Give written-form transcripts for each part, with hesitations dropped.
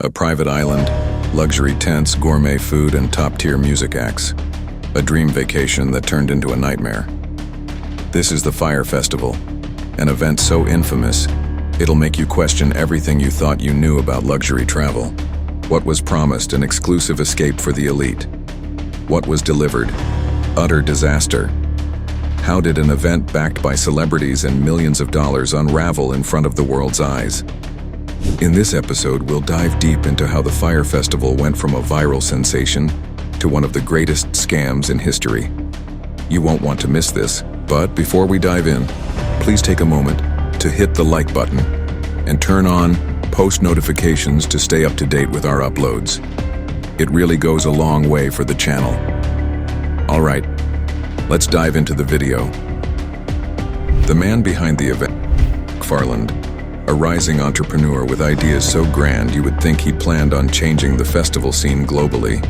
A private island, luxury tents, gourmet food, and top-tier music acts. A dream vacation that turned into a nightmare. This is the Fyre Festival, an event so infamous, it'll make you question everything you thought you knew about luxury travel. What was promised, an exclusive escape for the elite? What was delivered? Utter disaster. How did an event backed by celebrities and millions of dollars unravel in front of the world's eyes? In this episode, we'll dive deep into how the Fyre Festival went from a viral sensation to one of the greatest scams in history. You won't want to miss this, but before we dive in, please take a moment to hit the like button and turn on post notifications to stay up to date with our uploads. It really goes a long way for the channel. All right, let's dive into the video. The man behind the event, McFarland, a rising entrepreneur with ideas so grand you would think he planned on changing the festival scene globally.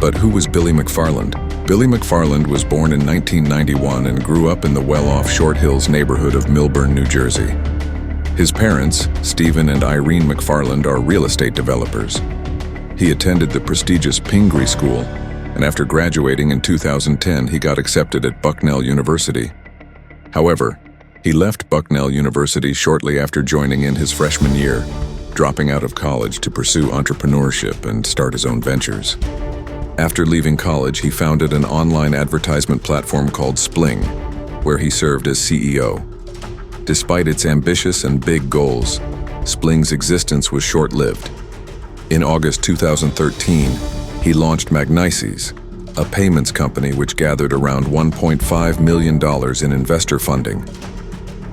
But who was Billy McFarland? Billy McFarland was born in 1991 and grew up in the well-off Short Hills neighborhood of Millburn, New Jersey. His parents, Stephen and Irene McFarland, are real estate developers. He attended the prestigious Pingree School, and after graduating in 2010, he got accepted at Bucknell University. However, he left Bucknell University shortly after joining in his freshman year, dropping out of college to pursue entrepreneurship and start his own ventures. After leaving college, he founded an online advertisement platform called Spling, where he served as CEO. Despite its ambitious and big goals, Spling's existence was short-lived. In August 2013, he launched Magnices, a payments company which gathered around $1.5 million in investor funding.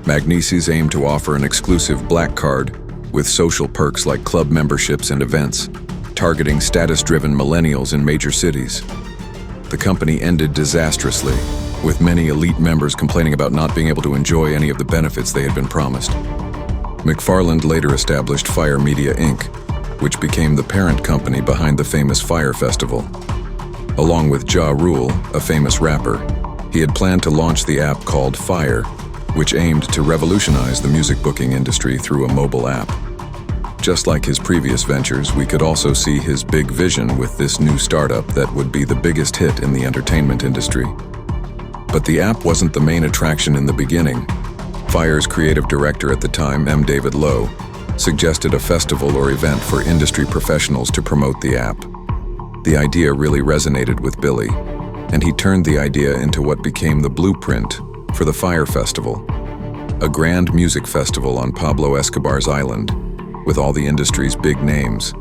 Magnices aimed to offer an exclusive black card with social perks like club memberships and events, targeting status-driven millennials in major cities. The company ended disastrously, with many elite members complaining about not being able to enjoy any of the benefits they had been promised. McFarland later established Fyre Media Inc., which became the parent company behind the famous Fyre Festival. Along with Ja Rule, a famous rapper, he had planned to launch the app called Fyre, which aimed to revolutionize the music booking industry through a mobile app. Just like his previous ventures, we could also see his big vision with this new startup that would be the biggest hit in the entertainment industry. But the app wasn't the main attraction in the beginning. Fyre's creative director at the time, M. David Lowe, suggested a festival or event for industry professionals to promote the app. The idea really resonated with Billy, and he turned the idea into what became the blueprint for the Fyre Festival, a grand music festival on Pablo Escobar's island, with all the industry's big names.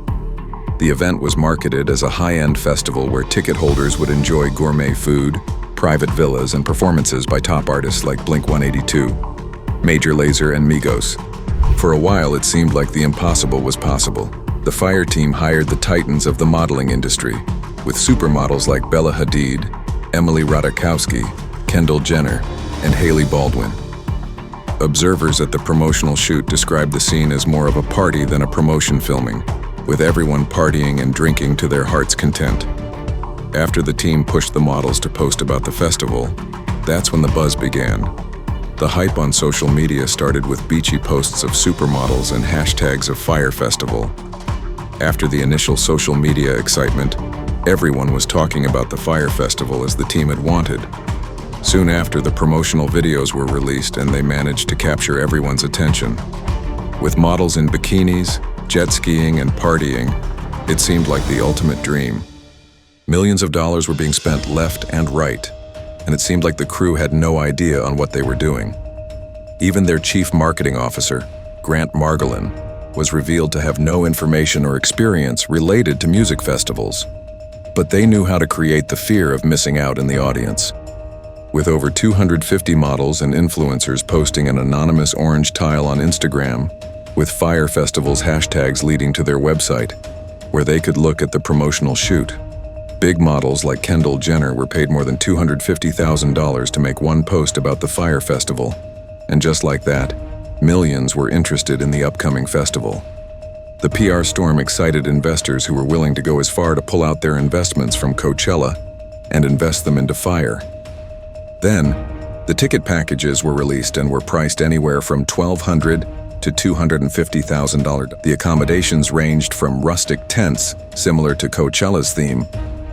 The event was marketed as a high-end festival where ticket holders would enjoy gourmet food, private villas, and performances by top artists like Blink-182, Major Lazer, and Migos. For a while, it seemed like the impossible was possible. The Fyre team hired the titans of the modeling industry, with supermodels like Bella Hadid, Emily Ratajkowski, Kendall Jenner, and Hailey Baldwin. Observers at the promotional shoot described the scene as more of a party than a promotion filming, with everyone partying and drinking to their heart's content. After the team pushed the models to post about the festival, that's when the buzz began. The hype on social media started with beachy posts of supermodels and hashtags of Fyre Festival. After the initial social media excitement, everyone was talking about the Fyre Festival as the team had wanted. Soon after, the promotional videos were released and they managed to capture everyone's attention. With models in bikinis, jet skiing, and partying, it seemed like the ultimate dream. Millions of dollars were being spent left and right, and it seemed like the crew had no idea on what they were doing. Even their chief marketing officer, Grant Margolin, was revealed to have no information or experience related to music festivals. But they knew how to create the fear of missing out in the audience. With over 250 models and influencers posting an anonymous orange tile on Instagram, with Fyre Festival's hashtags leading to their website, where they could look at the promotional shoot. Big models like Kendall Jenner were paid more than $250,000 to make one post about the Fyre Festival, and just like that, millions were interested in the upcoming festival. The PR storm excited investors who were willing to go as far to pull out their investments from Coachella and invest them into Fyre. Then, the ticket packages were released and were priced anywhere from $1,200 to $250,000. The accommodations ranged from rustic tents, similar to Coachella's theme,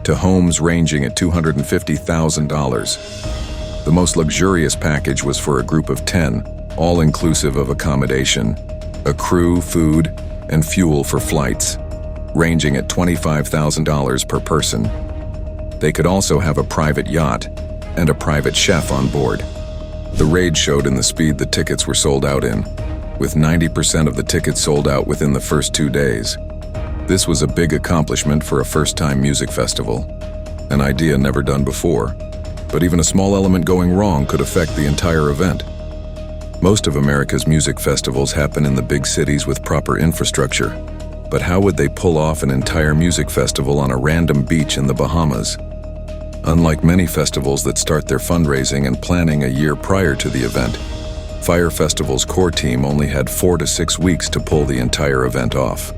to homes ranging at $250,000. The most luxurious package was for a group of 10, all inclusive of accommodation, a crew, food, and fuel for flights, ranging at $25,000 per person. They could also have a private yacht and a private chef on board. The raid showed in the speed the tickets were sold out in, with 90% of the tickets sold out within the first 2 days. This was a big accomplishment for a first-time music festival, an idea never done before, but even a small element going wrong could affect the entire event. Most of America's music festivals happen in the big cities with proper infrastructure, but how would they pull off an entire music festival on a random beach in the Bahamas? Unlike many festivals that start their fundraising and planning a year prior to the event, Fyre Festival's core team only had 4 to 6 weeks to pull the entire event off.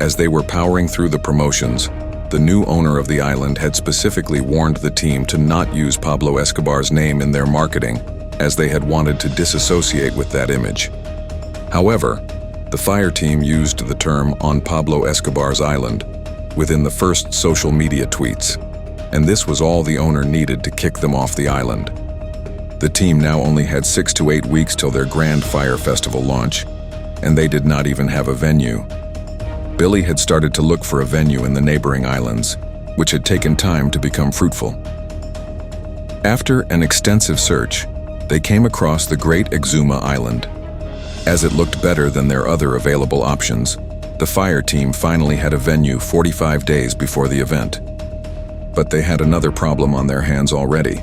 As they were powering through the promotions, the new owner of the island had specifically warned the team to not use Pablo Escobar's name in their marketing, as they had wanted to disassociate with that image. However, the Fyre team used the term "on Pablo Escobar's island" within the first social media tweets, and this was all the owner needed to kick them off the island. The team now only had 6 to 8 weeks till their grand Fyre Festival launch, and they did not even have a venue. Billy had started to look for a venue in the neighboring islands, which had taken time to become fruitful. After an extensive search, they came across the Great Exuma Island. As it looked better than their other available options, the Fyre team finally had a venue 45 days before the event. But they had another problem on their hands already.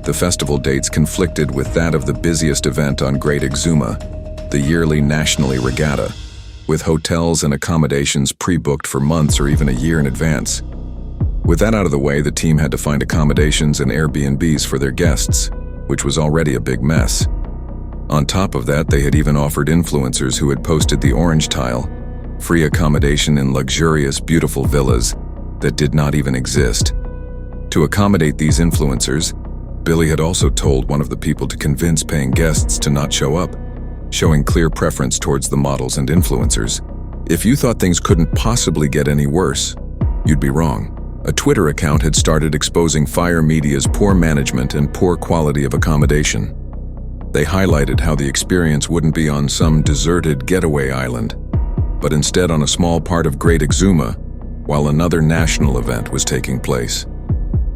The festival dates conflicted with that of the busiest event on Great Exuma, the yearly Nationally Regatta, with hotels and accommodations pre-booked for months or even a year in advance. With that out of the way, the team had to find accommodations and Airbnbs for their guests, which was already a big mess. On top of that, they had even offered influencers who had posted the orange tile, free accommodation in luxurious, beautiful villas that did not even exist. To accommodate these influencers, Billy had also told one of the people to convince paying guests to not show up, showing clear preference towards the models and influencers. If you thought things couldn't possibly get any worse, you'd be wrong. A Twitter account had started exposing Fyre Media's poor management and poor quality of accommodation. They highlighted how the experience wouldn't be on some deserted getaway island, but instead on a small part of Great Exuma, while another national event was taking place.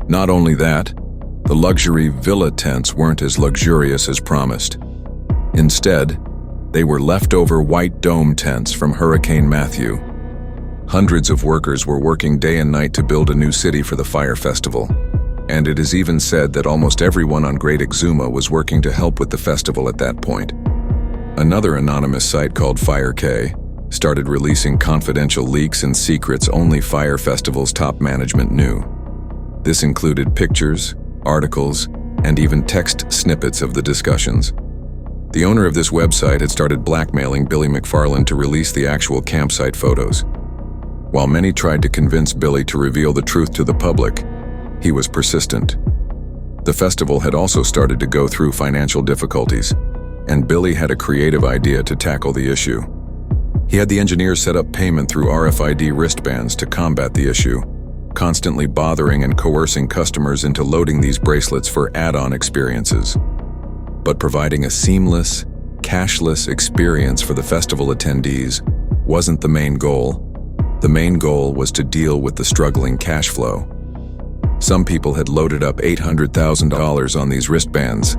Not only that, the luxury villa tents weren't as luxurious as promised. Instead, they were leftover white dome tents from Hurricane Matthew. Hundreds of workers were working day and night to build a new city for the Fyre Festival, and it is even said that almost everyone on Great Exuma was working to help with the festival at that point. Another anonymous site called Fyre K started releasing confidential leaks and secrets only Fyre Festival's top management knew. This included pictures, articles, and even text snippets of the discussions. The owner of this website had started blackmailing Billy McFarland to release the actual campsite photos. While many tried to convince Billy to reveal the truth to the public, he was persistent. The festival had also started to go through financial difficulties, and Billy had a creative idea to tackle the issue. He had the engineers set up payment through RFID wristbands to combat the issue, constantly bothering and coercing customers into loading these bracelets for add-on experiences. But providing a seamless, cashless experience for the festival attendees wasn't the main goal. The main goal was to deal with the struggling cash flow. Some people had loaded up $800,000 on these wristbands,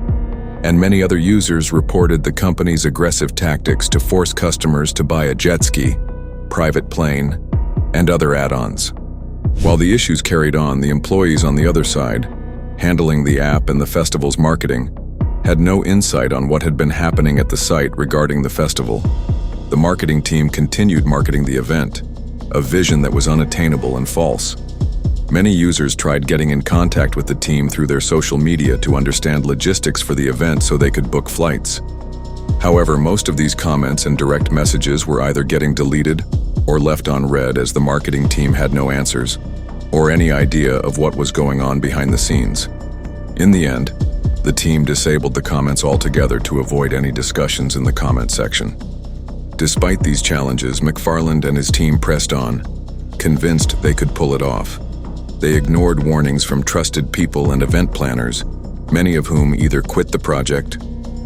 and many other users reported the company's aggressive tactics to force customers to buy a jet ski, private plane, and other add-ons. While the issues carried on, the employees on the other side, handling the app and the festival's marketing, had no insight on what had been happening at the site regarding the festival. The marketing team continued marketing the event, a vision that was unattainable and false. Many users tried getting in contact with the team through their social media to understand logistics for the event so they could book flights. However, most of these comments and direct messages were either getting deleted or left unread, as the marketing team had no answers or any idea of what was going on behind the scenes. In the end, the team disabled the comments altogether to avoid any discussions in the comment section. Despite these challenges, McFarland and his team pressed on, convinced they could pull it off. They ignored warnings from trusted people and event planners, many of whom either quit the project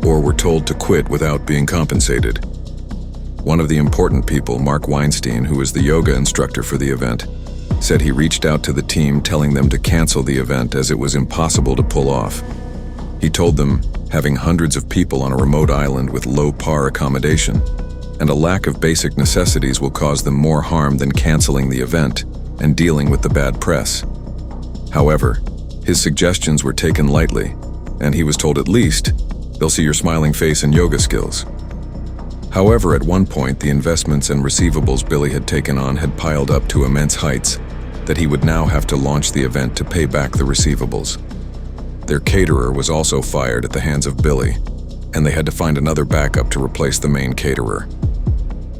or were told to quit without being compensated. One of the important people, Mark Weinstein, who was the yoga instructor for the event, said he reached out to the team telling them to cancel the event as it was impossible to pull off. He told them having hundreds of people on a remote island with low par accommodation and a lack of basic necessities will cause them more harm than canceling the event and dealing with the bad press. However, his suggestions were taken lightly, and he was told at least, "They'll see your smiling face and yoga skills." However, at one point, the investments and receivables Billy had taken on had piled up to immense heights that he would now have to launch the event to pay back the receivables. Their caterer was also fired at the hands of Billy, and they had to find another backup to replace the main caterer.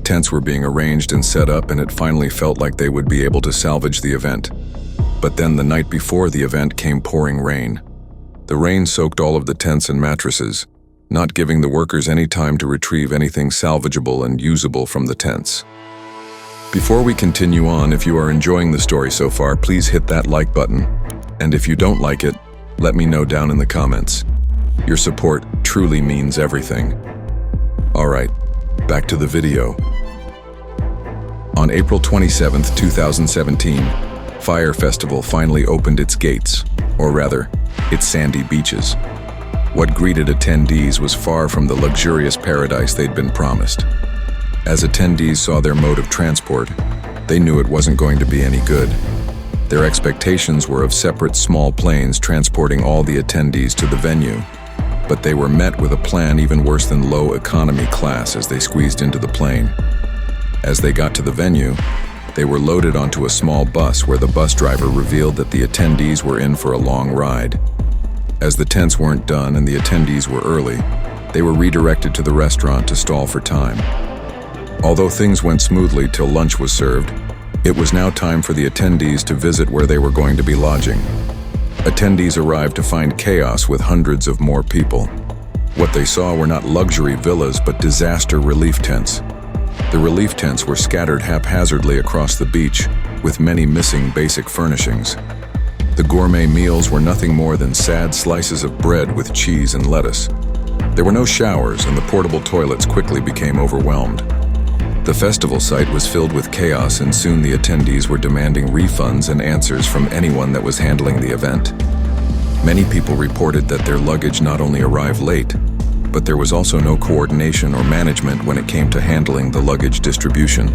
Tents were being arranged and set up, and it finally felt like they would be able to salvage the event. But then the night before the event came pouring rain. The rain soaked all of the tents and mattresses, not giving the workers any time to retrieve anything salvageable and usable from the tents. Before we continue on, if you are enjoying the story so far, please hit that like button. And if you don't like it, let me know down in the comments. Your support truly means everything. Alright, back to the video. On April 27, 2017, Fyre Festival finally opened its gates, or rather, its sandy beaches. What greeted attendees was far from the luxurious paradise they'd been promised. As attendees saw their mode of transport, they knew it wasn't going to be any good. Their expectations were of separate small planes transporting all the attendees to the venue, but they were met with a plan even worse than low economy class as they squeezed into the plane. As they got to the venue, they were loaded onto a small bus where the bus driver revealed that the attendees were in for a long ride. As the tents weren't done and the attendees were early, they were redirected to the restaurant to stall for time. Although things went smoothly till lunch was served, it was now time for the attendees to visit where they were going to be lodging. Attendees arrived to find chaos with hundreds of more people. What they saw were not luxury villas but disaster relief tents. The relief tents were scattered haphazardly across the beach, with many missing basic furnishings. The gourmet meals were nothing more than sad slices of bread with cheese and lettuce. There were no showers, and the portable toilets quickly became overwhelmed. The festival site was filled with chaos, and soon the attendees were demanding refunds and answers from anyone that was handling the event. Many people reported that their luggage not only arrived late, but there was also no coordination or management when it came to handling the luggage distribution.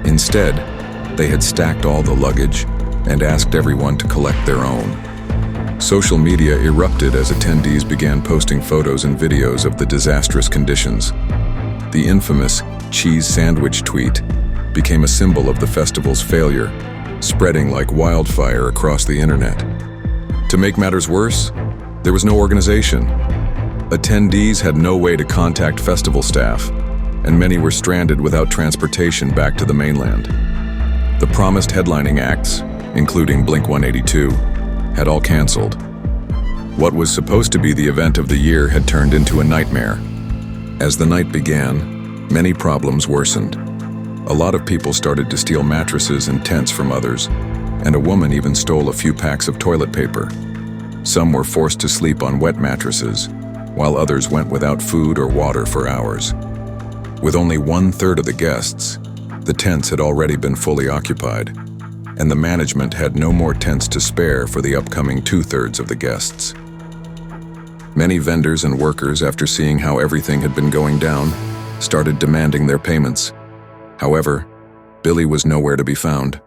Instead, they had stacked all the luggage and asked everyone to collect their own. Social media erupted as attendees began posting photos and videos of the disastrous conditions. The infamous cheese sandwich tweet became a symbol of the festival's failure, spreading like wildfire across the internet. To make matters worse, there was no organization. Attendees had no way to contact festival staff, and many were stranded without transportation back to the mainland. The promised headlining acts, including Blink-182, had all canceled. What was supposed to be the event of the year had turned into a nightmare. As the night began, many problems worsened. A lot of people started to steal mattresses and tents from others, and a woman even stole a few packs of toilet paper. Some were forced to sleep on wet mattresses, while others went without food or water for hours. With only 1/3 of the guests, the tents had already been fully occupied, and the management had no more tents to spare for the upcoming 2/3 of the guests. Many vendors and workers, after seeing how everything had been going down, started demanding their payments. However, Billy was nowhere to be found.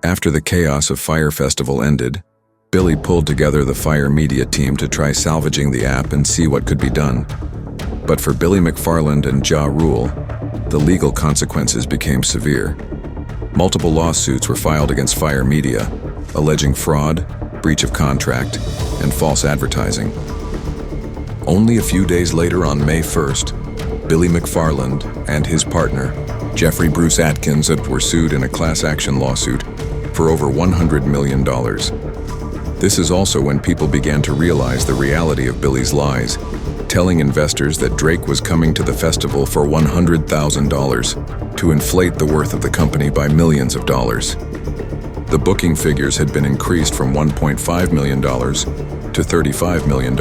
After the chaos of Fyre Festival ended, Billy pulled together the Fyre media team to try salvaging the app and see what could be done. But for Billy McFarland and Ja Rule, the legal consequences became severe. Multiple lawsuits were filed against Fyre Media, alleging fraud, breach of contract, and false advertising. Only a few days later, on May 1st, Billy McFarland and his partner, Jeffrey Bruce Atkins, were sued in a class action lawsuit for over $100 million. This is also when people began to realize the reality of Billy's lies. telling investors that Drake was coming to the festival for $100,000 to inflate the worth of the company by millions of dollars. The booking figures had been increased from $1.5 million to $35 million,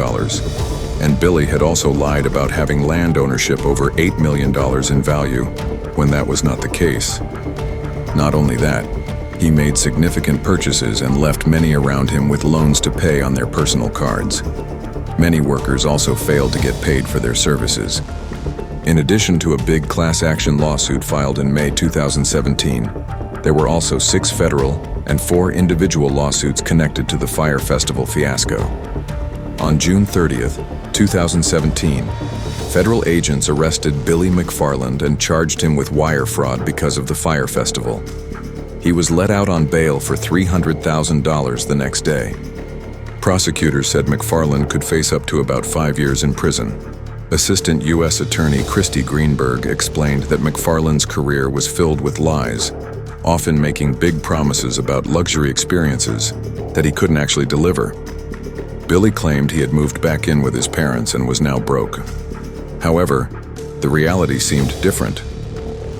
and Billy had also lied about having land ownership over $8 million in value, when that was not the case. Not only that, he made significant purchases and left many around him with loans to pay on their personal cards. Many workers also failed to get paid for their services. In addition to a big class action lawsuit filed in May 2017, there were also 6 federal and 4 individual lawsuits connected to the Fyre Festival fiasco. On June 30th, 2017, federal agents arrested Billy McFarland and charged him with wire fraud because of the Fyre Festival. He was let out on bail for $300,000 the next day. Prosecutors said McFarland could face up to about 5 years in prison. Assistant U.S. Attorney Christy Greenberg explained that McFarland's career was filled with lies, often making big promises about luxury experiences that he couldn't actually deliver. Billy claimed he had moved back in with his parents and was now broke. However, the reality seemed different.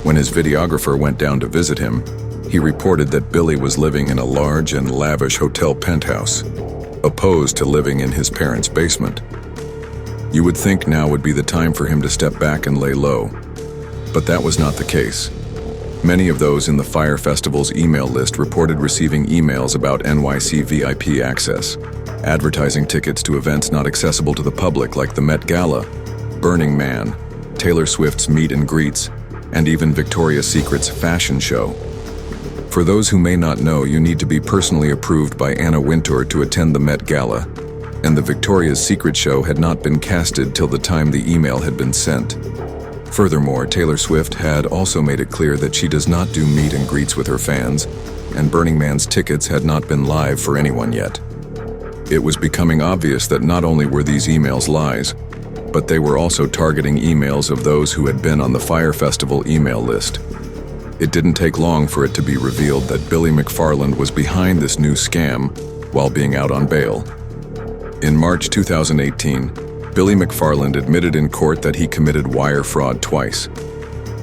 When his videographer went down to visit him, he reported that Billy was living in a large and lavish hotel penthouse, opposed to living in his parents' basement. You would think now would be the time for him to step back and lay low, but that was not the case. Many of those in the Fyre Festival's email list reported receiving emails about NYC VIP access, advertising tickets to events not accessible to the public like the Met Gala, Burning Man, Taylor Swift's meet and greets, and even Victoria's Secret's fashion show. For those who may not know, you need to be personally approved by Anna Wintour to attend the Met Gala, and the Victoria's Secret show had not been casted till the time the email had been sent. Furthermore, Taylor Swift had also made it clear that she does not do meet and greets with her fans, and Burning Man's tickets had not been live for anyone yet. It was becoming obvious that not only were these emails lies, but they were also targeting emails of those who had been on the Fyre Festival email list. It didn't take long for it to be revealed that Billy McFarland was behind this new scam while being out on bail. In March 2018, Billy McFarland admitted in court that he committed wire fraud twice.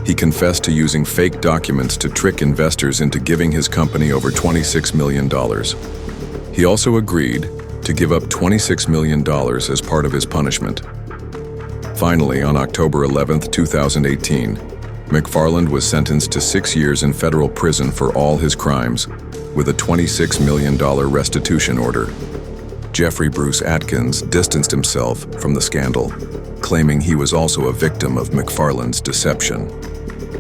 He confessed to using fake documents to trick investors into giving his company over $26 million. He also agreed to give up $26 million as part of his punishment. Finally, on October 11, 2018, McFarland was sentenced to 6 years in federal prison for all his crimes, with a $26 million restitution order. Jeffrey Bruce Atkins distanced himself from the scandal, claiming he was also a victim of McFarland's deception.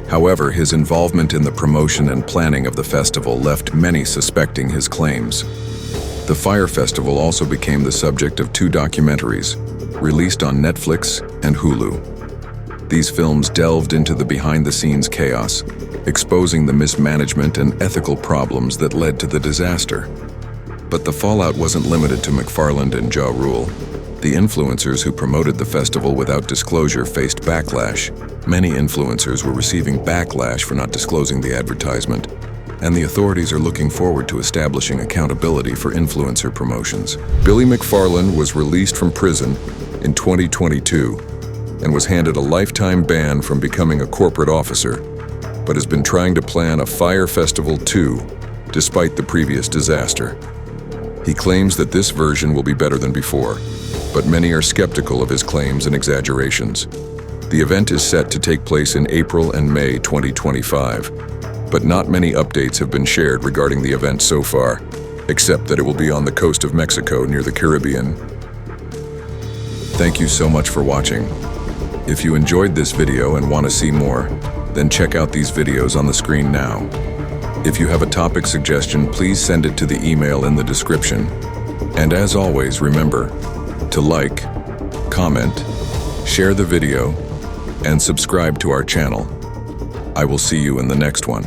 However, his involvement in the promotion and planning of the festival left many suspecting his claims. The Fyre Festival also became the subject of 2 documentaries, released on Netflix and Hulu. These films delved into the behind-the-scenes chaos, exposing the mismanagement and ethical problems that led to the disaster. But the fallout wasn't limited to McFarland and Ja Rule. The influencers who promoted the festival without disclosure faced backlash. Many influencers were receiving backlash for not disclosing the advertisement, and the authorities are looking forward to establishing accountability for influencer promotions. Billy McFarland was released from prison in 2022 and was handed a lifetime ban from becoming a corporate officer, but has been trying to plan a Fyre Festival 2 despite the previous disaster. He claims that this version will be better than before, but many are skeptical of his claims and exaggerations. The event is set to take place in April and May 2025, but not many updates have been shared regarding the event so far, except that it will be on the coast of Mexico near the Caribbean. Thank you so much for watching. If you enjoyed this video and want to see more, then check out these videos on the screen now. If you have a topic suggestion, please send it to the email in the description. And as always, remember to like, comment, share the video, and subscribe to our channel. I will see you in the next one.